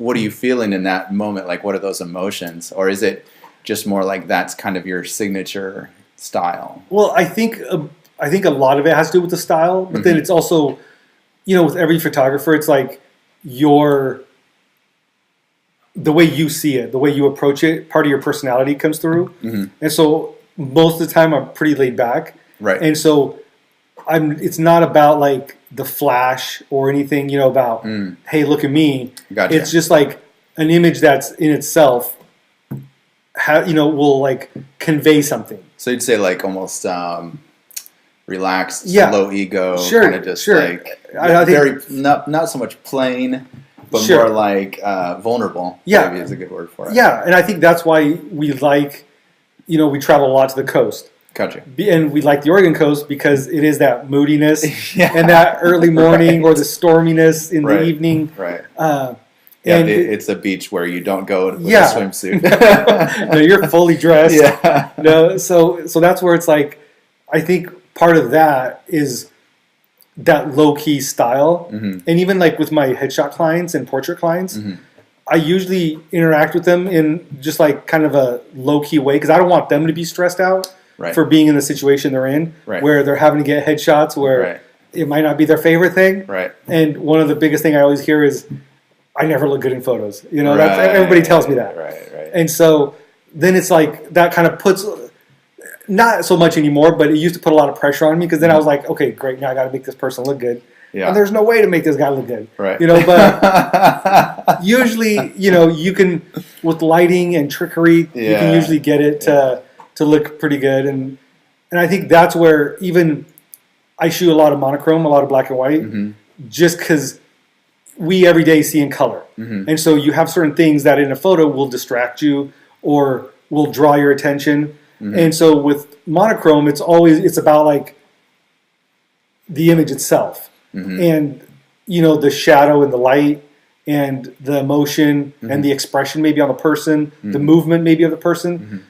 what are you feeling in that moment? Like, what are those emotions? Or is it just more like that's kind of your signature style? Well, I think a lot of it has to do with the style, but then it's also, with every photographer, it's like the way you see it, the way you approach it, part of your personality comes through. And so most of the time I'm pretty laid back. Right. And so it's not about like the flash or anything, about, hey, look at me. Gotcha. It's just like an image that's in itself, will like convey something. So you'd say like almost relaxed, low ego, kind of just like I think, very not so much plain, but more like vulnerable. Yeah, maybe is a good word for it. Yeah, and I think that's why we like, we travel a lot to the coast. Gotcha. And we like the Oregon coast because it is that moodiness and that early morning or the storminess in the evening. Right. And it's a beach where you don't go with a swimsuit. No, you're fully dressed. Yeah. No, so that's where it's like, I think part of that is that low-key style. And even like with my headshot clients and portrait clients, I usually interact with them in just like kind of a low-key way because I don't want them to be stressed out for being in the situation they're in, where they're having to get headshots where it might not be their favorite thing. Right. And one of the biggest thing I always hear is, I never look good in photos. That's, everybody tells me that. Right. And so then it's like that kind of puts, not so much anymore, but it used to put a lot of pressure on me because then I was like, okay, great, now I got to make this person look good. Yeah. And there's no way to make this guy look good. Right. But usually, you can, with lighting and trickery, you can usually get it to look pretty good. And I think that's where even I shoot a lot of monochrome, a lot of black and white, just because we every day see in color. And so you have certain things that in a photo will distract you or will draw your attention. And so with monochrome, it's about like the image itself and, the shadow and the light and the emotion and the expression maybe on the person, the movement maybe of the person.